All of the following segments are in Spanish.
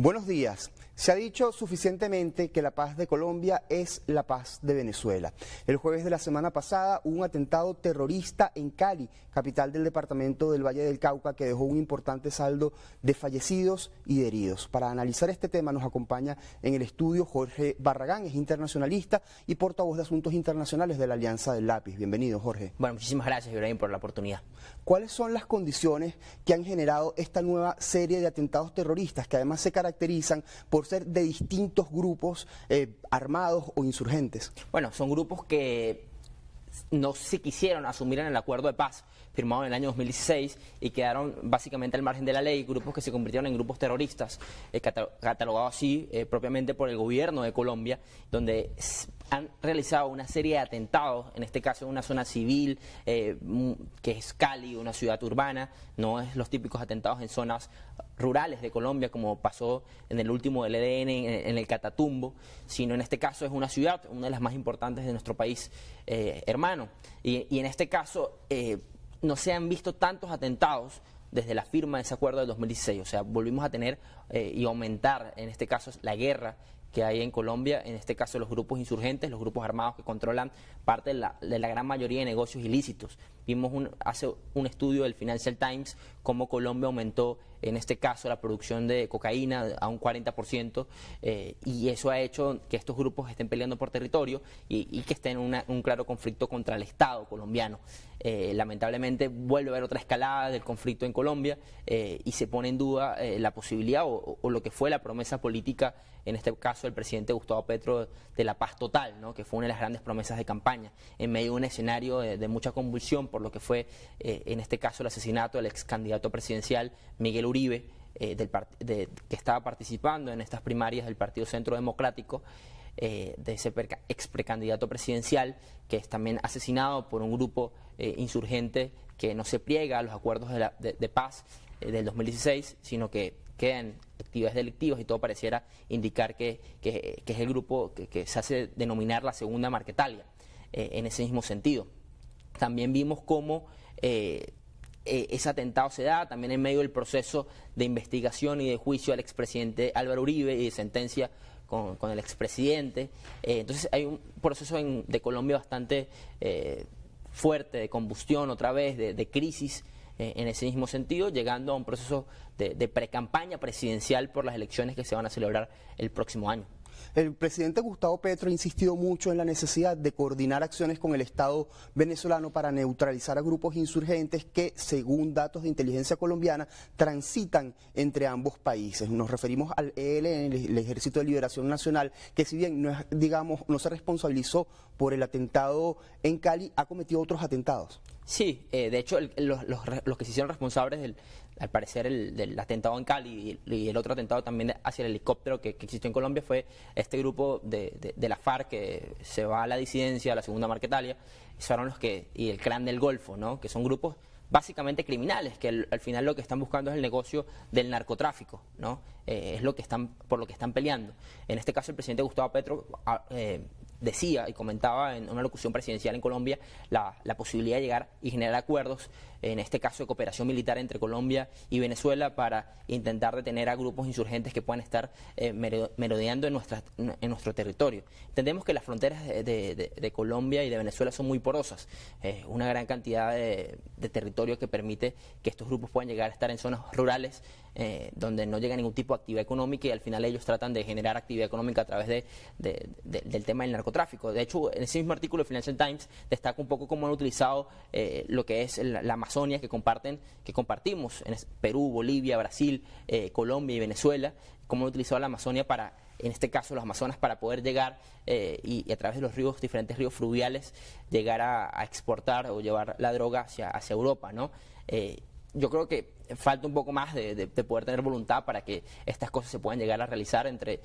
Buenos días. Se ha dicho suficientemente que la paz de Colombia es la paz de Venezuela. El jueves de la semana pasada hubo un atentado terrorista en Cali, capital del departamento del Valle del Cauca, que dejó un importante saldo de fallecidos y de heridos. Para analizar este tema nos acompaña en el estudio Jorge Barragán, es internacionalista y portavoz de Asuntos Internacionales de la Alianza del Lápiz. Bienvenido, Jorge. Bueno, muchísimas gracias, Ibrahim, por la oportunidad. ¿Cuáles son las condiciones que han generado esta nueva serie de atentados terroristas que además se caracterizan por ser de distintos grupos armados o insurgentes? Bueno, son grupos que no se quisieron asumir en el acuerdo de paz firmado en el año 2016 y quedaron básicamente al margen de la ley, grupos que se convirtieron en grupos terroristas, catalogados así propiamente por el gobierno de Colombia, donde han realizado una serie de atentados, en este caso en una zona civil, que es Cali, una ciudad urbana, no es los típicos atentados en zonas rurales de Colombia, como pasó en el último del EDN en el Catatumbo, sino en este caso es una ciudad, una de las más importantes de nuestro país hermano. Y en este caso no se han visto tantos atentados desde la firma de ese acuerdo del 2016, o sea, volvimos a tener y aumentar, en este caso, la guerra que hay en Colombia, en este caso los grupos insurgentes, los grupos armados que controlan parte de la gran mayoría de negocios ilícitos. Vimos hace un estudio del Financial Times cómo Colombia aumentó, en este caso, la producción de cocaína a un 40%, y eso ha hecho que estos grupos estén peleando por territorio y que estén en un claro conflicto contra el Estado colombiano. Lamentablemente vuelve a haber otra escalada del conflicto en Colombia y se pone en duda la posibilidad o lo que fue la promesa política, en este caso el presidente Gustavo Petro, de la paz total, ¿no? Que fue una de las grandes promesas de campaña, en medio de un escenario de mucha convulsión por lo que fue, en este caso, el asesinato del ex candidato presidencial Miguel Uribe, que estaba participando en estas primarias del Partido Centro Democrático, de ese ex precandidato presidencial, que es también asesinado por un grupo insurgente que no se pliega a los acuerdos de paz del 2016, sino que quedan actividades delictivas, y todo pareciera indicar que es el grupo que se hace denominar la segunda Marquetalia, en ese mismo sentido. También vimos cómo ese atentado se da también en medio del proceso de investigación y de juicio al expresidente Álvaro Uribe y de sentencia con el expresidente. Entonces hay un proceso de Colombia bastante fuerte, de combustión otra vez, de crisis, en ese mismo sentido, llegando a un proceso de precampaña presidencial por las elecciones que se van a celebrar el próximo año. El presidente Gustavo Petro ha insistido mucho en la necesidad de coordinar acciones con el Estado venezolano para neutralizar a grupos insurgentes que, según datos de inteligencia colombiana, transitan entre ambos países. Nos referimos al ELN, el Ejército de Liberación Nacional, que si bien no se responsabilizó por el atentado en Cali, ha cometido otros atentados. Sí, de hecho los que se hicieron responsables al parecer del atentado en Cali y el otro atentado también hacia el helicóptero que existió en Colombia fue este grupo de la FARC, que se va a la disidencia, a la segunda Marquetalia, fueron y el Clan del Golfo, ¿no? Que son grupos básicamente criminales, que al final lo que están buscando es el negocio del narcotráfico, ¿no? Es por lo que están peleando. En este caso el presidente Gustavo Petro decía y comentaba en una locución presidencial en Colombia la posibilidad de llegar y generar acuerdos, en este caso de cooperación militar entre Colombia y Venezuela, para intentar detener a grupos insurgentes que puedan estar merodeando en nuestro territorio. Entendemos que las fronteras de Colombia y de Venezuela son muy porosas, una gran cantidad de territorio que permite que estos grupos puedan llegar a estar en zonas rurales, donde no llega ningún tipo de actividad económica, y al final ellos tratan de generar actividad económica a través del tema del narcotráfico. De hecho, en ese mismo artículo de Financial Times destaca un poco cómo han utilizado lo que es la Amazonia que compartimos en Perú, Bolivia, Brasil, Colombia y Venezuela, cómo han utilizado la Amazonia para, en este caso los Amazonas, para poder llegar y a través de los ríos, diferentes ríos fluviales, llegar a exportar o llevar la droga hacia Europa, ¿no? Yo creo que falta un poco más de poder tener voluntad para que estas cosas se puedan llegar a realizar entre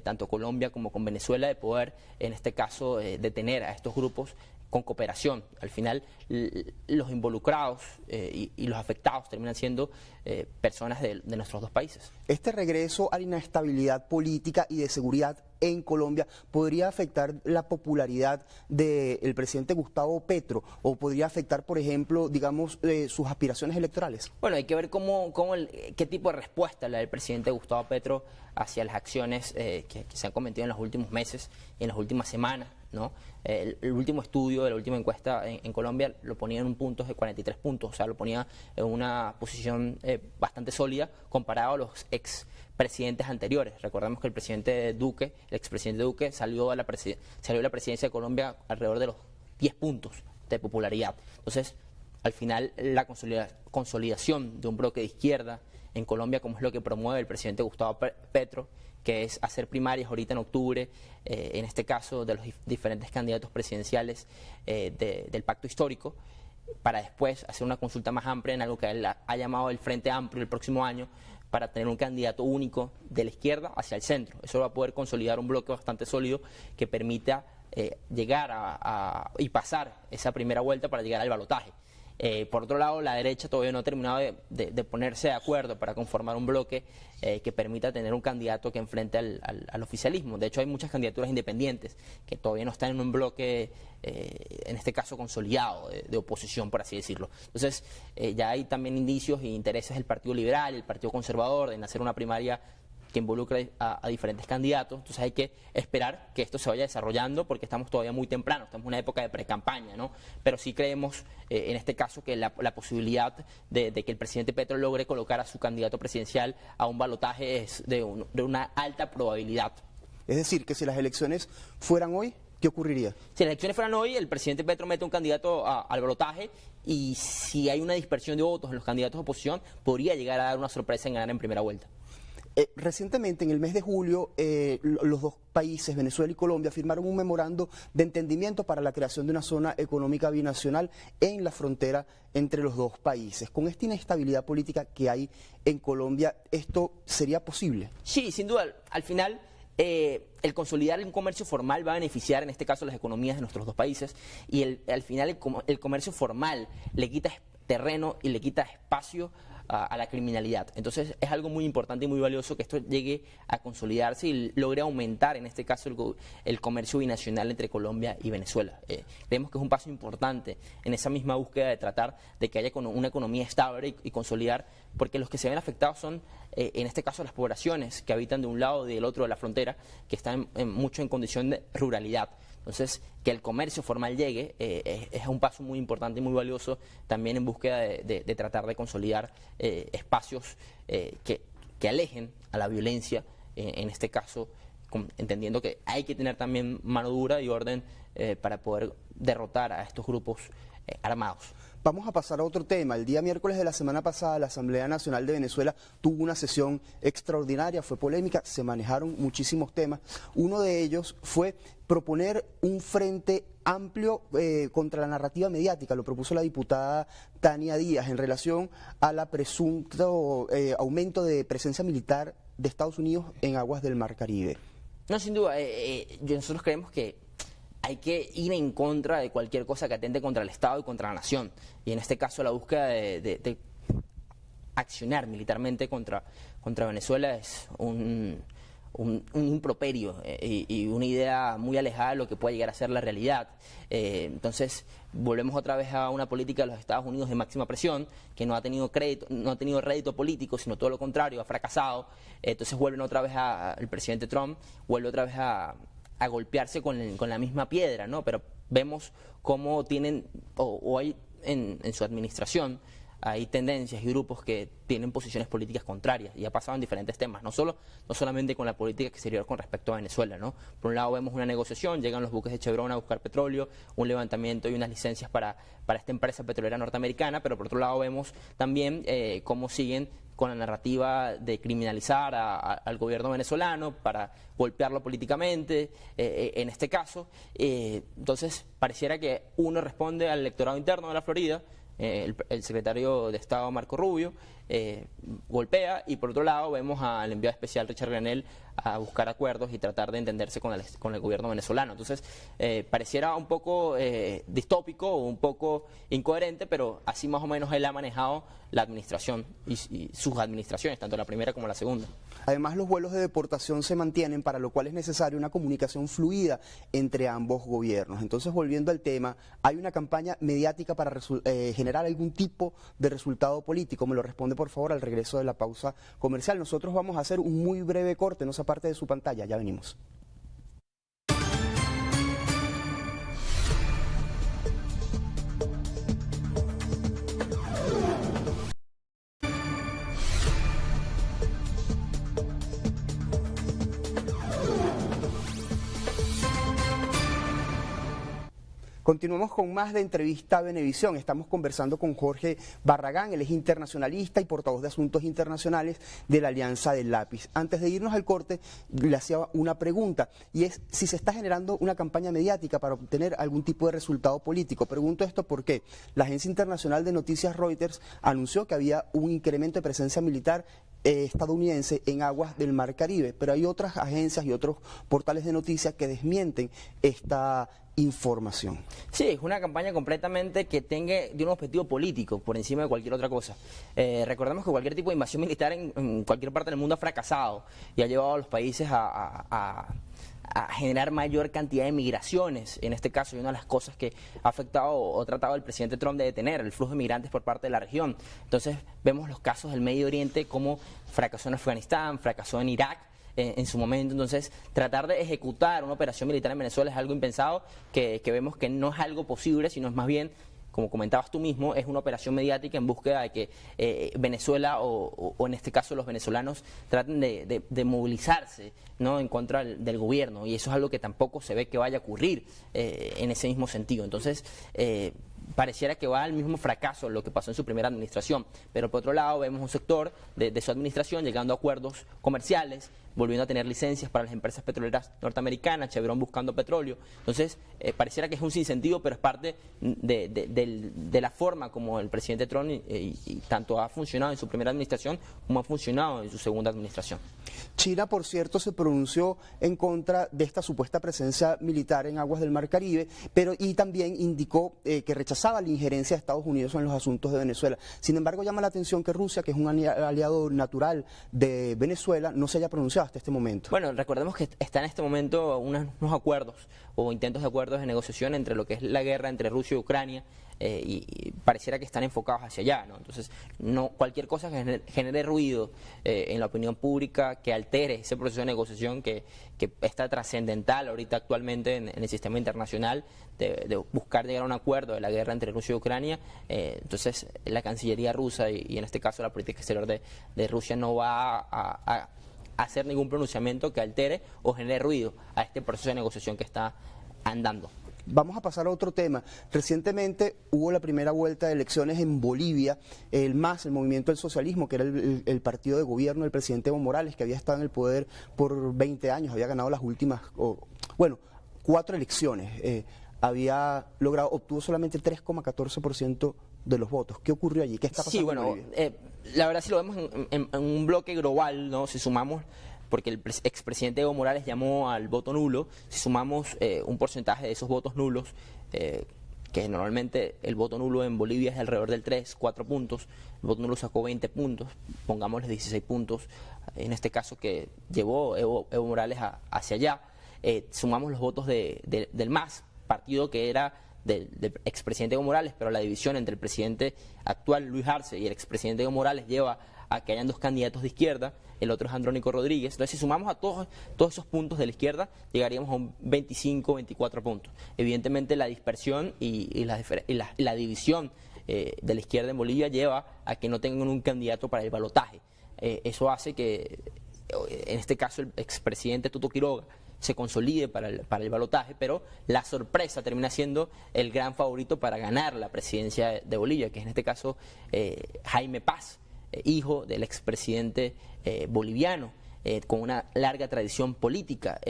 tanto Colombia como con Venezuela, de poder, en este caso, detener a estos grupos con cooperación. Al final, los involucrados y los afectados terminan siendo personas de nuestros dos países. Este regreso a la inestabilidad política y de seguridad en Colombia podría afectar la popularidad del presidente Gustavo Petro o podría afectar, por ejemplo, digamos, sus aspiraciones electorales? Bueno, hay que ver qué tipo de respuesta le da el presidente Gustavo Petro hacia las acciones que se han cometido en los últimos meses y en las últimas semanas, ¿no? El último estudio de la última encuesta en Colombia lo ponía en un punto de 43 puntos, o sea, lo ponía en una posición bastante sólida comparado a los expresidentes anteriores. Recordemos que el expresidente Duque salió de la presidencia de Colombia alrededor de los 10 puntos de popularidad. Entonces, al final, la consolidación de un bloque de izquierda en Colombia, como es lo que promueve el presidente Gustavo Petro, que es hacer primarias ahorita en octubre, en este caso de los diferentes candidatos presidenciales del pacto histórico, para después hacer una consulta más amplia en algo que él ha llamado el Frente Amplio el próximo año, para tener un candidato único de la izquierda hacia el centro. Eso va a poder consolidar un bloque bastante sólido que permita llegar y pasar esa primera vuelta para llegar al balotaje. Por otro lado, la derecha todavía no ha terminado de ponerse de acuerdo para conformar un bloque que permita tener un candidato que enfrente al oficialismo. De hecho, hay muchas candidaturas independientes que todavía no están en un bloque, en este caso consolidado, de oposición, por así decirlo. Entonces, ya hay también indicios e intereses del Partido Liberal, el Partido Conservador, en hacer una primaria que involucra a diferentes candidatos. Entonces hay que esperar que esto se vaya desarrollando porque estamos todavía muy temprano, estamos en una época de precampaña, ¿no? Pero sí creemos en este caso que la posibilidad de que el presidente Petro logre colocar a su candidato presidencial a un balotaje es de una alta probabilidad. Es decir, que si las elecciones fueran hoy, ¿qué ocurriría? Si las elecciones fueran hoy, el presidente Petro mete un candidato al balotaje y si hay una dispersión de votos en los candidatos de oposición, podría llegar a dar una sorpresa en ganar en primera vuelta. Recientemente, en el mes de julio, los dos países, Venezuela y Colombia, firmaron un memorando de entendimiento para la creación de una zona económica binacional en la frontera entre los dos países. Con esta inestabilidad política que hay en Colombia, ¿esto sería posible? Sí, sin duda. Al final, el consolidar un comercio formal va a beneficiar, en este caso, las economías de nuestros dos países y al final el comercio formal le quita terreno y le quita espacio a la criminalidad. Entonces es algo muy importante y muy valioso que esto llegue a consolidarse y logre aumentar, en este caso, el comercio binacional entre Colombia y Venezuela. Creemos que es un paso importante en esa misma búsqueda de tratar de que haya una economía estable y consolidar, porque los que se ven afectados son, en este caso, las poblaciones que habitan de un lado y del otro de la frontera, que están mucho en condición de ruralidad. Entonces, que el comercio formal llegue es un paso muy importante y muy valioso también en búsqueda de tratar de consolidar espacios que alejen a la violencia, en este caso, entendiendo que hay que tener también mano dura y orden para poder derrotar a estos grupos armados. Vamos a pasar a otro tema. El día miércoles de la semana pasada, la Asamblea Nacional de Venezuela tuvo una sesión extraordinaria, fue polémica, se manejaron muchísimos temas. Uno de ellos fue proponer un frente amplio contra la narrativa mediática. Lo propuso la diputada Tania Díaz en relación a la presunto aumento de presencia militar de Estados Unidos en aguas del Mar Caribe. No, sin duda. Nosotros creemos que hay que ir en contra de cualquier cosa que atente contra el Estado y contra la nación. Y en este caso la búsqueda de accionar militarmente contra Venezuela es un improperio y una idea muy alejada de lo que puede llegar a ser la realidad. Entonces volvemos otra vez a una política de los Estados Unidos de máxima presión que no ha tenido rédito político, sino todo lo contrario, ha fracasado. Entonces vuelven otra vez el presidente Trump, vuelve otra vez a golpearse con la misma piedra, ¿no? Pero vemos cómo tienen, o hay en su administración, hay tendencias y grupos que tienen posiciones políticas contrarias y ha pasado en diferentes temas, no solamente con la política exterior con respecto a Venezuela, ¿no? Por un lado vemos una negociación, llegan los buques de Chevron a buscar petróleo, un levantamiento y unas licencias para esta empresa petrolera norteamericana, pero por otro lado vemos también cómo siguen con la narrativa de criminalizar al gobierno venezolano para golpearlo políticamente, en este caso. Entonces pareciera que uno responde al electorado interno de la Florida, el secretario de Estado Marco Rubio, golpea, y por otro lado vemos al enviado especial Richard Granell a buscar acuerdos y tratar de entenderse con el gobierno venezolano. Entonces, pareciera un poco distópico o un poco incoherente, pero así más o menos él ha manejado la administración y sus administraciones, tanto la primera como la segunda. Además, los vuelos de deportación se mantienen, para lo cual es necesaria una comunicación fluida entre ambos gobiernos. Entonces, volviendo al tema, ¿hay una campaña mediática para generar algún tipo de resultado político? Me lo responde, por favor, al regreso de la pausa comercial. Nosotros vamos a hacer un muy breve corte, no se aparte de su pantalla, ya venimos. Continuamos con más de Entrevista a Venevisión. Estamos conversando con Jorge Barragán, él es internacionalista y portavoz de asuntos internacionales de la Alianza del Lápiz. Antes de irnos al corte, le hacía una pregunta, y es si se está generando una campaña mediática para obtener algún tipo de resultado político. Pregunto esto porque la agencia internacional de noticias Reuters anunció que había un incremento de presencia militar estadounidense en aguas del Mar Caribe, pero hay otras agencias y otros portales de noticias que desmienten esta información. Sí, es una campaña completamente que tenga de un objetivo político por encima de cualquier otra cosa. Recordemos que cualquier tipo de invasión militar en cualquier parte del mundo ha fracasado y ha llevado a los países a generar mayor cantidad de migraciones. En este caso, y una de las cosas que ha afectado o tratado el presidente Trump de detener el flujo de migrantes por parte de la región. Entonces, vemos los casos del Medio Oriente como fracasó en Afganistán, fracasó en Irak en su momento. Entonces, tratar de ejecutar una operación militar en Venezuela es algo impensado, que vemos que no es algo posible, sino es más bien, como comentabas tú mismo, es una operación mediática en búsqueda de que Venezuela o en este caso los venezolanos traten de movilizarse, ¿no?, en contra del gobierno, y eso es algo que tampoco se ve que vaya a ocurrir en ese mismo sentido. Entonces, pareciera que va al mismo fracaso lo que pasó en su primera administración, pero por otro lado vemos un sector de su administración llegando a acuerdos comerciales, volviendo a tener licencias para las empresas petroleras norteamericanas, Chevron buscando petróleo. Entonces, pareciera que es un sinsentido, pero es parte de la forma como el presidente Trump y tanto ha funcionado en su primera administración como ha funcionado en su segunda administración. China, por cierto, se pronunció en contra de esta supuesta presencia militar en aguas del Mar Caribe, y también indicó que rechazaba la injerencia de Estados Unidos en los asuntos de Venezuela. Sin embargo, llama la atención que Rusia, que es un aliado natural de Venezuela, no se haya pronunciado hasta este momento. Bueno, recordemos que está en este momento unos acuerdos o intentos de acuerdos de negociación entre lo que es la guerra entre Rusia y Ucrania, y pareciera que están enfocados hacia allá, ¿no? Entonces, cualquier cosa que genere ruido en la opinión pública, que altere ese proceso de negociación que está trascendental ahorita actualmente en el sistema internacional, de buscar llegar a un acuerdo de la guerra entre Rusia y Ucrania. Entonces, la Cancillería rusa y en este caso la política exterior de Rusia no va a hacer ningún pronunciamiento que altere o genere ruido a este proceso de negociación que está andando. Vamos a pasar a otro tema. Recientemente hubo la primera vuelta de elecciones en Bolivia. El MAS, el Movimiento del Socialismo, que era el partido de gobierno del presidente Evo Morales, que había estado en el poder por 20 años, había ganado las últimas, 4 elecciones. Obtuvo solamente 3,14% de los votos. ¿Qué ocurrió allí? ¿Qué está pasando? Sí, bueno, la verdad, si lo vemos en un bloque global, ¿no? Si sumamos, porque el expresidente Evo Morales llamó al voto nulo, si sumamos un porcentaje de esos votos nulos, que normalmente el voto nulo en Bolivia es alrededor del 3-4 puntos, el voto nulo sacó 20 puntos, pongámosle 16 puntos, en este caso que llevó Evo Morales hacia allá, sumamos los votos del MAS, partido que era del expresidente Evo Morales, pero la división entre el presidente actual Luis Arce y el expresidente Evo Morales lleva a que hayan 2 candidatos de izquierda, el otro es Andrónico Rodríguez. Entonces, si sumamos a todos esos puntos de la izquierda, llegaríamos a un 25-24 puntos. Evidentemente, la dispersión y la división de la izquierda en Bolivia lleva a que no tengan un candidato para el balotaje. Eso hace que, en este caso, el expresidente Tuto Quiroga se consolide para el balotaje, pero la sorpresa termina siendo el gran favorito para ganar la presidencia de Bolivia, que es en este caso Jaime Paz, hijo del expresidente boliviano. con una larga tradición política,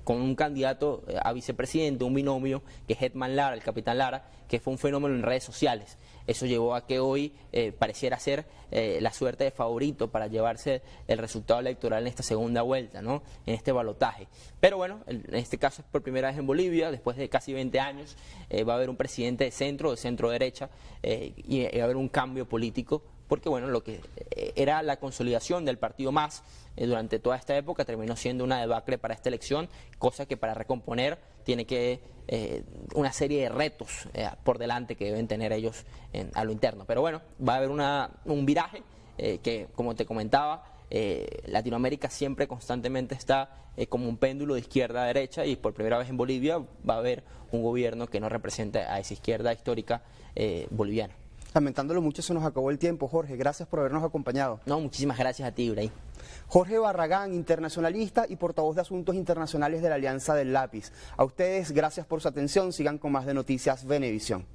con un candidato a vicepresidente, un binomio, que es Hetman Lara, el capitán Lara, que fue un fenómeno en redes sociales. Eso llevó a que hoy pareciera ser la suerte de favorito para llevarse el resultado electoral en esta segunda vuelta, ¿no? En este balotaje. Pero bueno, en este caso es por primera vez en Bolivia, después de casi 20 años, va a haber un presidente de centro derecha, y va a haber un cambio político, porque bueno, lo que era la consolidación del partido MAS durante toda esta época terminó siendo una debacle para esta elección, cosa que para recomponer tiene que una serie de retos por delante que deben tener ellos a lo interno. Pero bueno, va a haber un viraje que, como te comentaba, Latinoamérica siempre constantemente está como un péndulo de izquierda a derecha, y por primera vez en Bolivia va a haber un gobierno que no represente a esa izquierda histórica boliviana. Lamentándolo mucho, se nos acabó el tiempo. Jorge, gracias por habernos acompañado. No, muchísimas gracias a ti, Ibrahim. Jorge Barragán, internacionalista y portavoz de Asuntos Internacionales de la Alianza del Lápiz. A ustedes, gracias por su atención. Sigan con más de Noticias Venevisión.